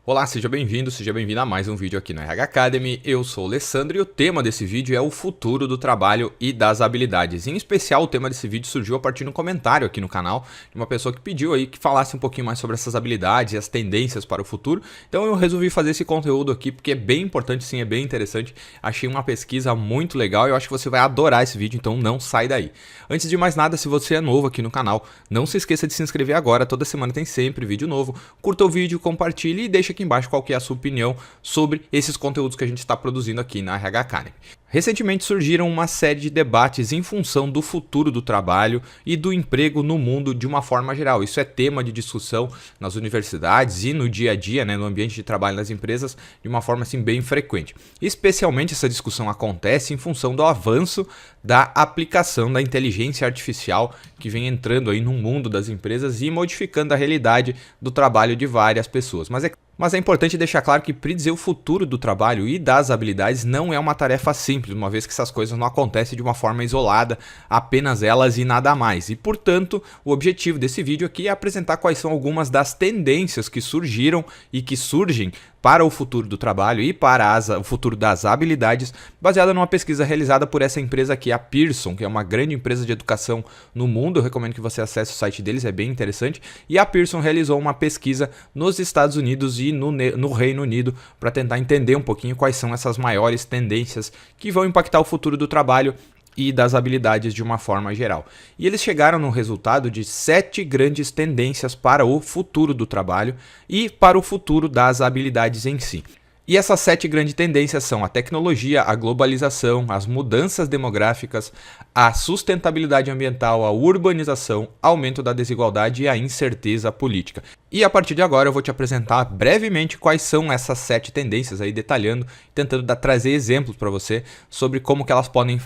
Olá, seja bem-vindo, seja bem-vinda a mais um vídeo aqui no RH Academy. Eu sou o Alessandro e o tema desse vídeo é o futuro do trabalho e das habilidades. Em especial, o tema desse vídeo surgiu a partir de um comentário aqui no canal de uma pessoa que pediu aí que falasse um pouquinho mais sobre essas habilidades e as tendências para o futuro. Então eu resolvi fazer esse conteúdo aqui porque é bem importante, sim, é bem interessante. Achei uma pesquisa muito legal e eu acho que você vai adorar esse vídeo, então não sai daí. Antes de mais nada, se você é novo aqui no canal, não se esqueça de se inscrever agora. Toda semana tem sempre vídeo novo. Curta o vídeo, compartilhe e deixa aqui embaixo qual que é a sua opinião sobre esses conteúdos que a gente está produzindo aqui na RH Academy. Recentemente surgiram uma série de debates em função do futuro do trabalho e do emprego no mundo de uma forma geral. Isso é tema de discussão nas universidades e no dia a dia, no ambiente de trabalho nas empresas, de uma forma assim bem frequente. Especialmente essa discussão acontece em função do avanço da aplicação da inteligência artificial que vem entrando aí no mundo das empresas e modificando a realidade do trabalho de várias pessoas. Mas é importante deixar claro que predizer o futuro do trabalho e das habilidades não é uma tarefa simples, uma vez que essas coisas não acontecem de uma forma isolada, apenas elas e nada mais. E, portanto, o objetivo desse vídeo aqui é apresentar quais são algumas das tendências que surgiram e que surgem para o futuro do trabalho e para o futuro das habilidades, baseada numa pesquisa realizada por essa empresa aqui, a Pearson, que é uma grande empresa de educação no mundo. Eu recomendo que você acesse o site deles, é bem interessante. E a Pearson realizou uma pesquisa nos Estados Unidos e no Reino Unido para tentar entender um pouquinho quais são essas maiores tendências que vão impactar o futuro do trabalho e das habilidades de uma forma geral. E eles chegaram no resultado de 7 grandes tendências para o futuro do trabalho e para o futuro das habilidades em si. E essas 7 grandes tendências são a tecnologia, a globalização, as mudanças demográficas, a sustentabilidade ambiental, a urbanização, aumento da desigualdade e a incerteza política. E a partir de agora eu vou te apresentar brevemente quais são essas 7 tendências, aí detalhando, tentando trazer exemplos para você sobre como que elas podem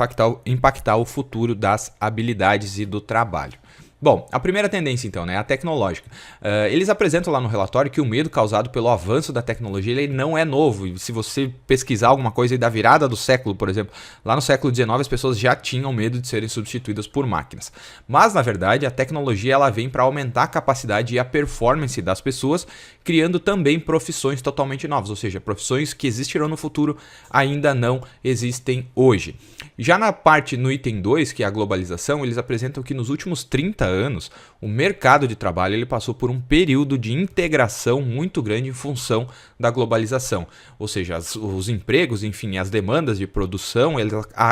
impactar o futuro das habilidades e do trabalho. Bom, a primeira tendência então, a tecnológica. Eles apresentam lá no relatório que o medo causado pelo avanço da tecnologia ele não é novo. E se você pesquisar alguma coisa aí da virada do século, por exemplo, lá no século XIX as pessoas já tinham medo de serem substituídas por máquinas. Mas, na verdade, a tecnologia ela vem para aumentar a capacidade e a performance das pessoas, criando também profissões totalmente novas, ou seja, profissões que existirão no futuro ainda não existem hoje. Já no item 2, que é a globalização, eles apresentam que nos últimos 30 anos, o mercado de trabalho ele passou por um período de integração muito grande em função da globalização. Ou seja, os empregos, enfim, as demandas de produção,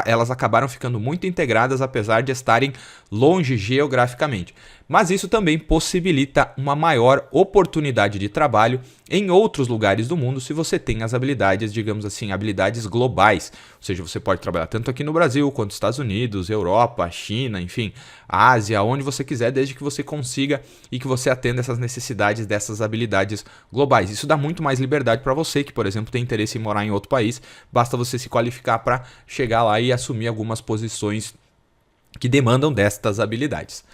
elas acabaram ficando muito integradas, apesar de estarem longe geograficamente. Mas isso também possibilita uma maior oportunidade de trabalho em outros lugares do mundo se você tem as habilidades, digamos assim, habilidades globais. Ou seja, você pode trabalhar tanto aqui no Brasil quanto nos Estados Unidos, Europa, China, enfim, Ásia, onde você quiser, desde que você consiga e que você atenda essas necessidades dessas habilidades globais. Isso dá muito mais liberdade para você que, por exemplo, tem interesse em morar em outro país. Basta você se qualificar para chegar lá e assumir algumas posições que demandam destas habilidades.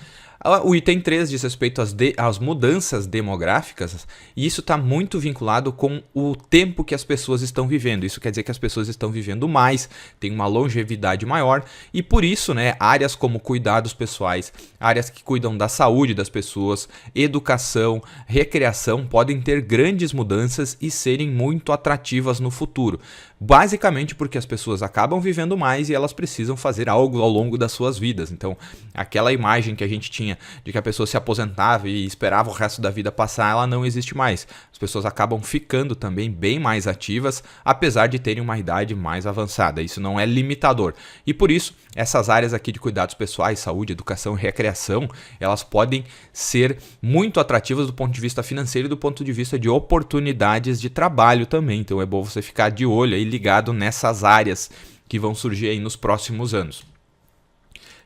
O item 3 diz respeito às mudanças demográficas e isso está muito vinculado com o tempo que as pessoas estão vivendo. Isso quer dizer que as pessoas estão vivendo mais, têm uma longevidade maior e por isso, áreas como cuidados pessoais, áreas que cuidam da saúde das pessoas, educação, recreação podem ter grandes mudanças e serem muito atrativas no futuro. Basicamente porque as pessoas acabam vivendo mais e elas precisam fazer algo ao longo das suas vidas. Então, aquela imagem que a gente tinha de que a pessoa se aposentava e esperava o resto da vida passar, ela não existe mais. As pessoas acabam ficando também bem mais ativas, apesar de terem uma idade mais avançada. Isso não é limitador. E por isso, essas áreas aqui de cuidados pessoais, saúde, educação e recreação, elas podem ser muito atrativas do ponto de vista financeiro e do ponto de vista de oportunidades de trabalho também. Então é bom você ficar de olho aí, ligado nessas áreas que vão surgir aí nos próximos anos.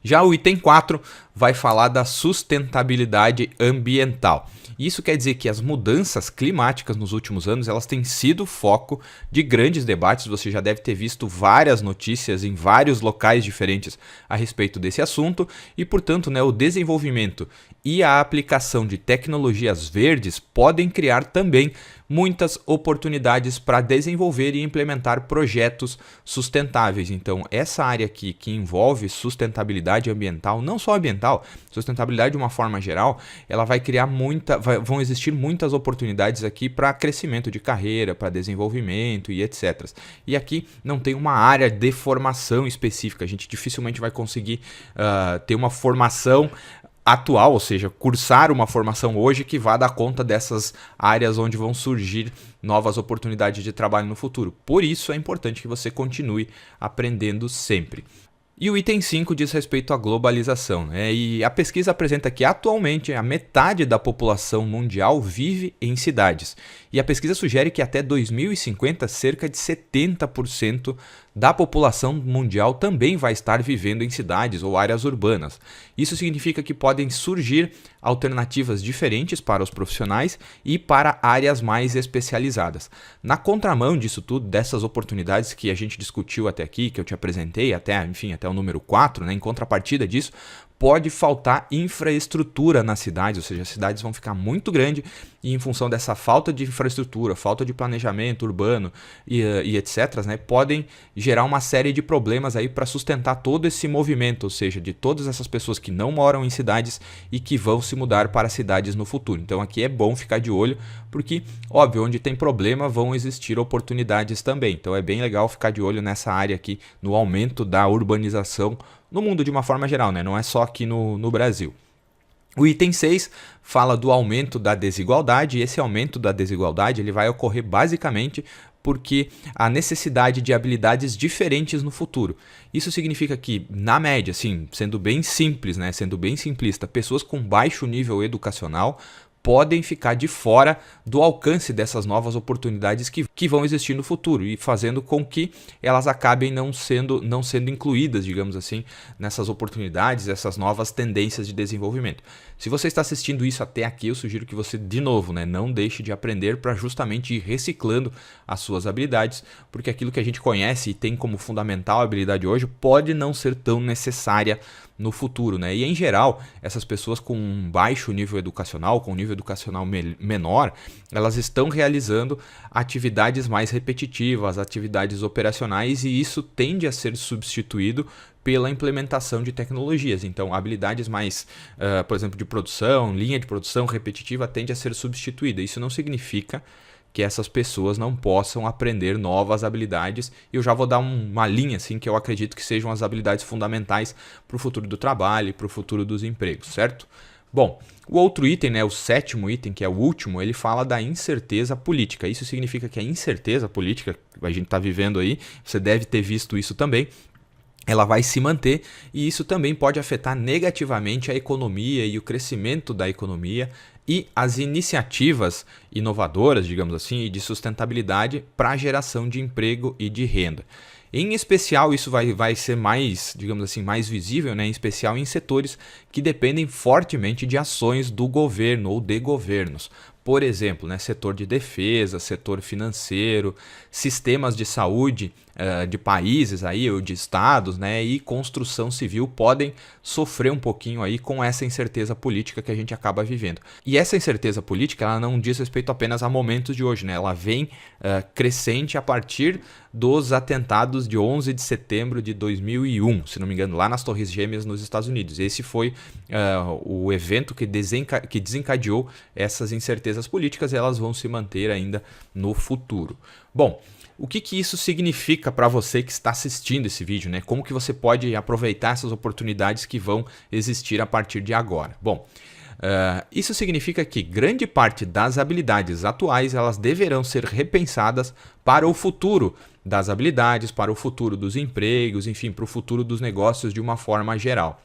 Já o item 4 vai falar da sustentabilidade ambiental. Isso quer dizer que as mudanças climáticas nos últimos anos elas têm sido foco de grandes debates. Você já deve ter visto várias notícias em vários locais diferentes a respeito desse assunto e, portanto, o desenvolvimento e a aplicação de tecnologias verdes podem criar também muitas oportunidades para desenvolver e implementar projetos sustentáveis. Então, essa área aqui que envolve sustentabilidade ambiental, não só ambiental, ambiental, sustentabilidade de uma forma geral, ela vai criar vão existir muitas oportunidades aqui para crescimento de carreira, para desenvolvimento e etc. E aqui não tem uma área de formação específica, a gente dificilmente vai conseguir ter uma formação atual, ou seja, cursar uma formação hoje que vá dar conta dessas áreas onde vão surgir novas oportunidades de trabalho no futuro. Por isso é importante que você continue aprendendo sempre. E o item 5 diz respeito à globalização, né? E a pesquisa apresenta que atualmente a metade da população mundial vive em cidades. E a pesquisa sugere que até 2050 cerca de 70% da população mundial também vai estar vivendo em cidades ou áreas urbanas. Isso significa que podem surgir alternativas diferentes para os profissionais e para áreas mais especializadas. Na contramão disso tudo, dessas oportunidades que a gente discutiu até aqui, que eu te apresentei, até o número 4, né, em contrapartida disso, pode faltar infraestrutura nas cidades, ou seja, as cidades vão ficar muito grandes e em função dessa falta de infraestrutura, falta de planejamento urbano e etc., né, podem gerar uma série de problemas aí para sustentar todo esse movimento, ou seja, de todas essas pessoas que não moram em cidades e que vão se mudar para cidades no futuro. Então aqui é bom ficar de olho, porque, óbvio, onde tem problema vão existir oportunidades também. Então é bem legal ficar de olho nessa área aqui, no aumento da urbanização no mundo de uma forma geral, né? Não é só aqui no Brasil. O item 6 fala do aumento da desigualdade, e esse aumento da desigualdade ele vai ocorrer basicamente porque a necessidade de habilidades diferentes no futuro. Isso significa que, na média, assim, sendo bem simples, né? Sendo bem simplista, pessoas com baixo nível educacional podem ficar de fora do alcance dessas novas oportunidades que vão existir no futuro e fazendo com que elas acabem não sendo incluídas, digamos assim, nessas oportunidades, essas novas tendências de desenvolvimento. Se você está assistindo isso até aqui, eu sugiro que você, de novo, né, não deixe de aprender para justamente ir reciclando as suas habilidades, porque aquilo que a gente conhece e tem como fundamental a habilidade hoje pode não ser tão necessária no futuro, né? E em geral, essas pessoas com um baixo nível educacional, com um nível educacional menor, elas estão realizando atividades mais repetitivas, atividades operacionais, e isso tende a ser substituído pela implementação de tecnologias. Então, habilidades mais, por exemplo, de produção, linha de produção repetitiva tende a ser substituída. Isso não significa que essas pessoas não possam aprender novas habilidades. E eu já vou dar uma linha assim, que eu acredito que sejam as habilidades fundamentais para o futuro do trabalho e para o futuro dos empregos, certo? Bom, o outro item, né, o 7º item, que é o último, ele fala da incerteza política. Isso significa que a incerteza política que a gente está vivendo aí, você deve ter visto isso também, ela vai se manter, e isso também pode afetar negativamente a economia e o crescimento da economia e as iniciativas inovadoras, digamos assim, e de sustentabilidade para a geração de emprego e de renda. Em especial, isso vai ser mais, digamos assim, mais visível, né? Em especial em setores que dependem fortemente de ações do governo ou de governos. Por exemplo, né, setor de defesa, setor financeiro, sistemas de saúde de países aí, ou de estados, né, e construção civil podem sofrer um pouquinho aí com essa incerteza política que a gente acaba vivendo. E essa incerteza política, ela não diz respeito apenas a momentos de hoje, né? Ela vem crescente a partir dos atentados de 11 de setembro de 2001, se não me engano, lá nas Torres Gêmeas nos Estados Unidos. Esse foi o evento que desencadeou essas incertezas políticas, e elas vão se manter ainda no futuro. Bom, o que isso significa para você que está assistindo esse vídeo, né? Como que você pode aproveitar essas oportunidades que vão existir a partir de agora? Bom, isso significa que grande parte das habilidades atuais elas deverão ser repensadas para o futuro das habilidades, para o futuro dos empregos, enfim, para o futuro dos negócios de uma forma geral.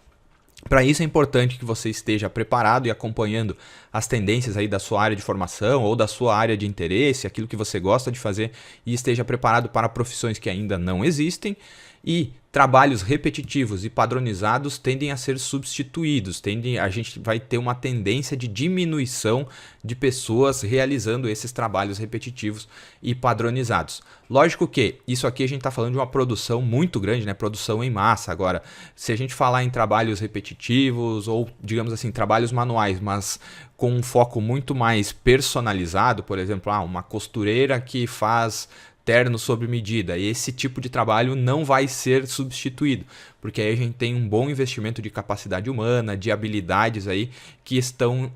Para isso é importante que você esteja preparado e acompanhando as tendências aí da sua área de formação ou da sua área de interesse, aquilo que você gosta de fazer, e esteja preparado para profissões que ainda não existem. E trabalhos repetitivos e padronizados tendem a ser substituídos, a gente vai ter uma tendência de diminuição de pessoas realizando esses trabalhos repetitivos e padronizados. Lógico que isso aqui a gente está falando de uma produção muito grande, né? Produção em massa. Agora, se a gente falar em trabalhos repetitivos ou, digamos assim, trabalhos manuais, mas com um foco muito mais personalizado, por exemplo, uma costureira que faz terno sob medida. E esse tipo de trabalho não vai ser substituído, porque aí a gente tem um bom investimento de capacidade humana, de habilidades aí que estão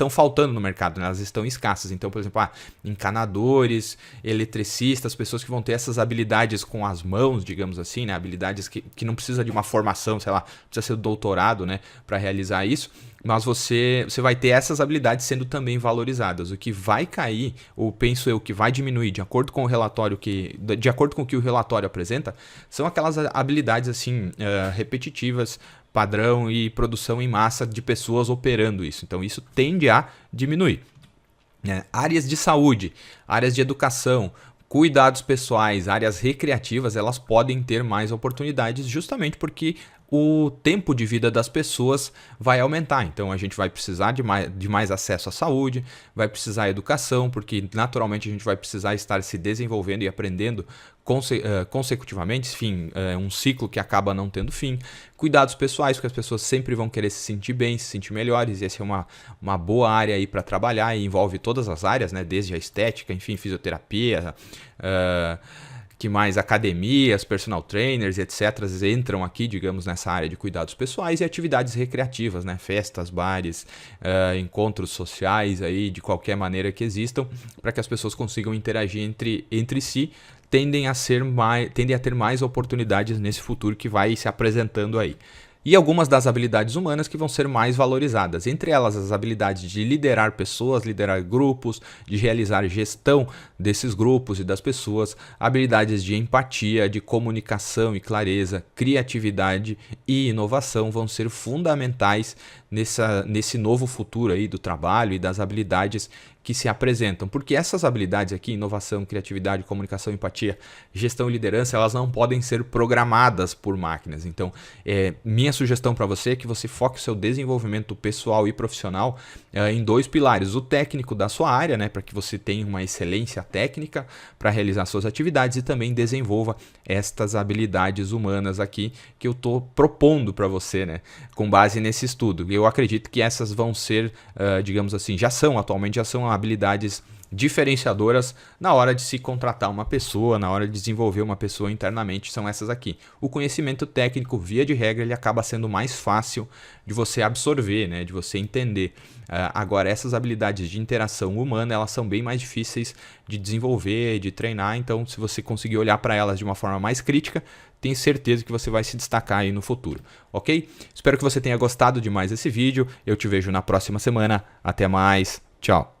faltando no mercado, né? Elas estão escassas. Então, por exemplo, encanadores, eletricistas, pessoas que vão ter essas habilidades com as mãos, digamos assim, né? Habilidades que não precisa de uma formação, sei lá, precisa ser doutorado, né, para realizar isso. Mas você vai ter essas habilidades sendo também valorizadas. O que vai cair, ou penso eu que vai diminuir, de acordo com o relatório de acordo com o que o relatório apresenta, são aquelas habilidades assim repetitivas, padrão e produção em massa de pessoas operando isso. Então isso tende a diminuir. Áreas de saúde, áreas de educação, cuidados pessoais, áreas recreativas, elas podem ter mais oportunidades justamente porque o tempo de vida das pessoas vai aumentar. Então a gente vai precisar de mais acesso à saúde, vai precisar de educação, porque naturalmente a gente vai precisar estar se desenvolvendo e aprendendo consecutivamente, enfim, um ciclo que acaba não tendo fim. Cuidados pessoais, porque as pessoas sempre vão querer se sentir bem, se sentir melhores, e essa é uma boa área aí para trabalhar, e envolve todas as áreas, né? Desde a estética, enfim, fisioterapia, que mais academias, personal trainers, etc. entram aqui, digamos, nessa área de cuidados pessoais, e atividades recreativas, né? Festas, bares, encontros sociais aí, de qualquer maneira que existam, para que as pessoas consigam interagir entre si, tendem a ter mais oportunidades nesse futuro que vai se apresentando aí. E algumas das habilidades humanas que vão ser mais valorizadas, entre elas as habilidades de liderar pessoas, liderar grupos, de realizar gestão desses grupos e das pessoas, habilidades de empatia, de comunicação e clareza, criatividade e inovação vão ser fundamentais nesse novo futuro aí do trabalho e das habilidades que se apresentam, porque essas habilidades aqui, inovação, criatividade, comunicação, empatia, gestão e liderança, elas não podem ser programadas por máquinas. Então, minha sugestão para você é que você foque o seu desenvolvimento pessoal e profissional em dois pilares: o técnico da sua área, né, para que você tenha uma excelência técnica para realizar suas atividades, e também desenvolva estas habilidades humanas aqui que eu estou propondo para você, né, com base nesse estudo. Eu acredito que essas vão ser, digamos assim, atualmente já são habilidades diferenciadoras na hora de se contratar uma pessoa, na hora de desenvolver uma pessoa internamente, são essas aqui. O conhecimento técnico, via de regra, ele acaba sendo mais fácil de você absorver, né, de você entender. Agora, essas habilidades de interação humana, elas são bem mais difíceis de desenvolver, de treinar, então se você conseguir olhar para elas de uma forma mais crítica, tenho certeza que você vai se destacar aí no futuro, ok? Espero que você tenha gostado demais desse vídeo, eu te vejo na próxima semana, até mais, tchau!